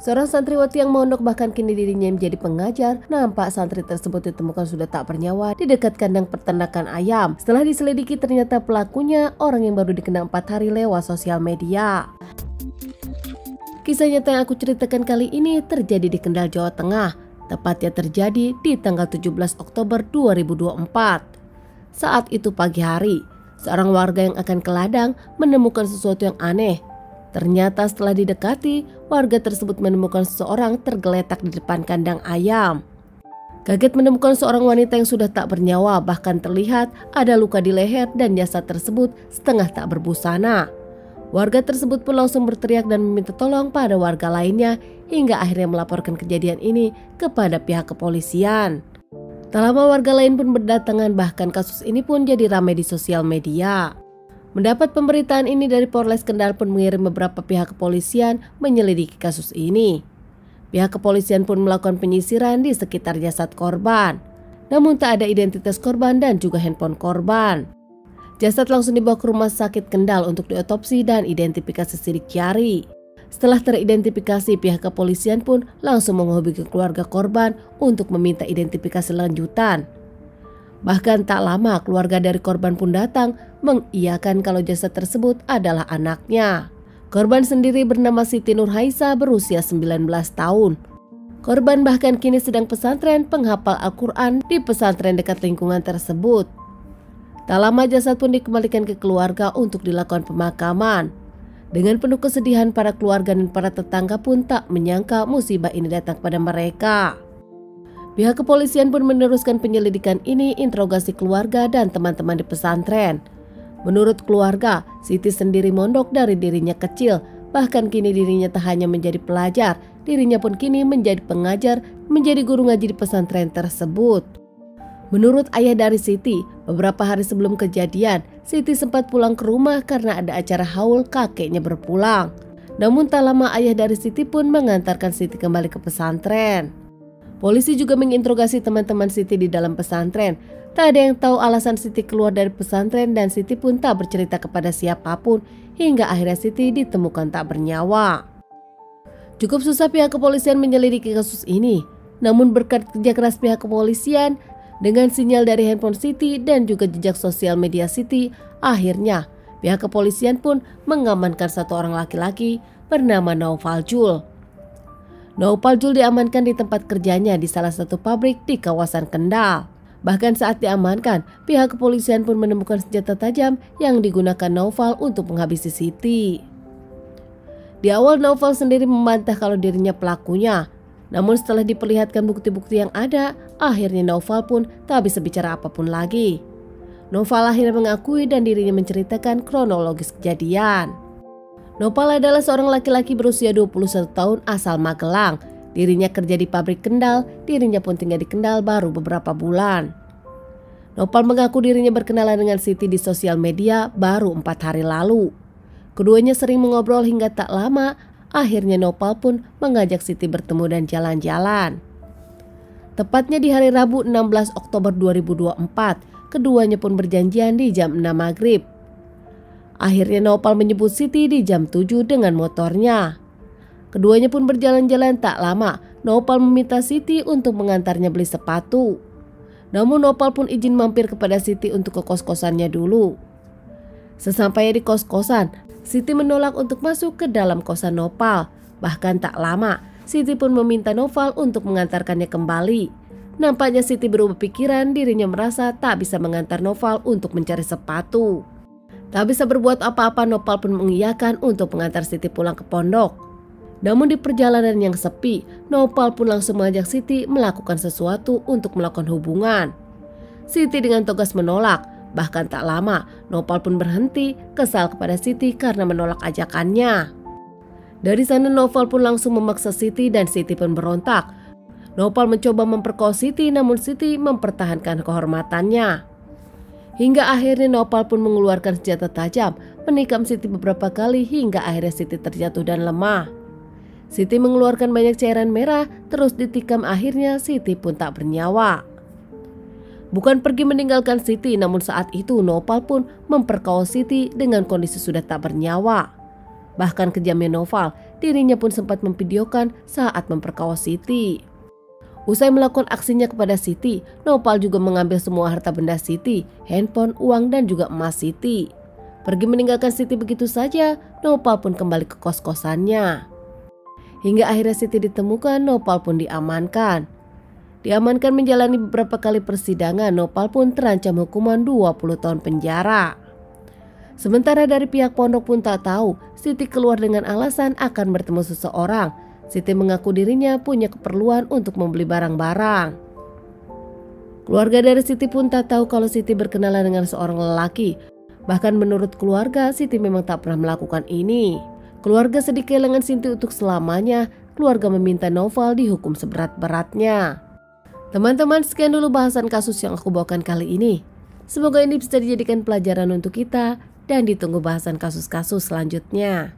Seorang santriwati yang mondok bahkan kini dirinya menjadi pengajar, nampak santri tersebut ditemukan sudah tak bernyawa di dekat kandang peternakan ayam. Setelah diselidiki ternyata pelakunya orang yang baru dikenal 4 hari lewat sosial media. Kisah nyata yang aku ceritakan kali ini terjadi di Kendal, Jawa Tengah. Tepatnya terjadi di tanggal 17 Oktober 2024. Saat itu pagi hari, seorang warga yang akan ke ladang menemukan sesuatu yang aneh. Ternyata setelah didekati, warga tersebut menemukan seseorang tergeletak di depan kandang ayam. Kaget menemukan seorang wanita yang sudah tak bernyawa, bahkan terlihat ada luka di leher dan jasad tersebut setengah tak berbusana. Warga tersebut pun langsung berteriak dan meminta tolong pada warga lainnya hingga akhirnya melaporkan kejadian ini kepada pihak kepolisian. Tak lama warga lain pun berdatangan, bahkan kasus ini pun jadi ramai di sosial media. Mendapat pemberitaan ini dari Polres Kendal pun mengirim beberapa pihak kepolisian menyelidiki kasus ini. Pihak kepolisian pun melakukan penyisiran di sekitar jasad korban. Namun tak ada identitas korban dan juga handphone korban. Jasad langsung dibawa ke rumah sakit Kendal untuk diotopsi dan identifikasi sidik jari. Setelah teridentifikasi, pihak kepolisian pun langsung menghubungi keluarga korban untuk meminta identifikasi lanjutan. Bahkan tak lama keluarga dari korban pun datang mengiyakan kalau jasad tersebut adalah anaknya. Korban sendiri bernama Siti Nurhaisa berusia 19 tahun. Korban bahkan kini sedang pesantren penghafal Al-Quran di pesantren dekat lingkungan tersebut. Tak lama jasad pun dikembalikan ke keluarga untuk dilakukan pemakaman. Dengan penuh kesedihan, para keluarga dan para tetangga pun tak menyangka musibah ini datang pada mereka. Pihak kepolisian pun meneruskan penyelidikan ini, interogasi keluarga dan teman-teman di pesantren. Menurut keluarga, Siti sendiri mondok dari dirinya kecil, bahkan kini dirinya tak hanya menjadi pelajar, dirinya pun kini menjadi pengajar, menjadi guru ngaji di pesantren tersebut. Menurut ayah dari Siti, beberapa hari sebelum kejadian, Siti sempat pulang ke rumah karena ada acara haul kakeknya berpulang. Namun tak lama ayah dari Siti pun mengantarkan Siti kembali ke pesantren. Polisi juga menginterogasi teman-teman Siti di dalam pesantren. Tak ada yang tahu alasan Siti keluar dari pesantren dan Siti pun tak bercerita kepada siapapun hingga akhirnya Siti ditemukan tak bernyawa. Cukup susah pihak kepolisian menyelidiki kasus ini. Namun berkat kerja keras pihak kepolisian, dengan sinyal dari handphone Siti dan juga jejak sosial media Siti, akhirnya pihak kepolisian pun mengamankan satu orang laki-laki bernama Naufal Jul. Naufal Jul diamankan di tempat kerjanya di salah satu pabrik di kawasan Kendal. Bahkan saat diamankan, pihak kepolisian pun menemukan senjata tajam yang digunakan Naufal untuk menghabisi Siti. Di awal Naufal sendiri membantah kalau dirinya pelakunya. Namun setelah diperlihatkan bukti-bukti yang ada, akhirnya Naufal pun tak bisa bicara apapun lagi. Naufal akhirnya mengakui dan dirinya menceritakan kronologis kejadian. Naufal adalah seorang laki-laki berusia 21 tahun asal Magelang. Dirinya kerja di pabrik Kendal, dirinya pun tinggal di Kendal baru beberapa bulan. Naufal mengaku dirinya berkenalan dengan Siti di sosial media baru 4 hari lalu. Keduanya sering mengobrol hingga tak lama, akhirnya Naufal pun mengajak Siti bertemu dan jalan-jalan. Tepatnya di hari Rabu 16 Oktober 2024, keduanya pun berjanjian di jam 6 maghrib. Akhirnya Naufal menyebut Siti di jam 7 dengan motornya. Keduanya pun berjalan-jalan, tak lama Naufal meminta Siti untuk mengantarnya beli sepatu. Namun Naufal pun izin mampir kepada Siti untuk ke kos-kosannya dulu. Sesampainya di kos-kosan, Siti menolak untuk masuk ke dalam kosan Naufal. Bahkan tak lama, Siti pun meminta Naufal untuk mengantarkannya kembali. Nampaknya Siti berubah pikiran, dirinya merasa tak bisa mengantar Naufal untuk mencari sepatu. Tak bisa berbuat apa-apa, Naufal pun mengiyakan untuk mengantar Siti pulang ke pondok. Namun di perjalanan yang sepi, Naufal pun langsung mengajak Siti melakukan sesuatu untuk melakukan hubungan. Siti dengan tegas menolak. Bahkan tak lama, Naufal pun berhenti, kesal kepada Siti karena menolak ajakannya. Dari sana Naufal pun langsung memaksa Siti dan Siti pun berontak. Naufal mencoba memperkosa Siti, namun Siti mempertahankan kehormatannya. Hingga akhirnya Naufal pun mengeluarkan senjata tajam, menikam Siti beberapa kali hingga akhirnya Siti terjatuh dan lemah. Siti mengeluarkan banyak cairan merah, terus ditikam, akhirnya Siti pun tak bernyawa. Bukan pergi meninggalkan Siti, namun saat itu Naufal pun memperkosa Siti dengan kondisi sudah tak bernyawa. Bahkan kejamnya Noval, dirinya pun sempat memvideokan saat memperkosa Siti. Usai melakukan aksinya kepada Siti, Noval juga mengambil semua harta benda Siti, handphone, uang, dan juga emas Siti. Pergi meninggalkan Siti begitu saja, Noval pun kembali ke kos-kosannya. Hingga akhirnya Siti ditemukan, Noval pun diamankan. Diamankan menjalani beberapa kali persidangan, Noval pun terancam hukuman 20 tahun penjara. Sementara dari pihak pondok pun tak tahu, Siti keluar dengan alasan akan bertemu seseorang. Siti mengaku dirinya punya keperluan untuk membeli barang-barang. Keluarga dari Siti pun tak tahu kalau Siti berkenalan dengan seorang lelaki. Bahkan menurut keluarga, Siti memang tak pernah melakukan ini. Keluarga sedih kehilangan Siti untuk selamanya. Keluarga meminta Noval dihukum seberat-beratnya. Teman-teman, sekian dulu bahasan kasus yang aku bawakan kali ini. Semoga ini bisa dijadikan pelajaran untuk kita dan ditunggu bahasan kasus-kasus selanjutnya.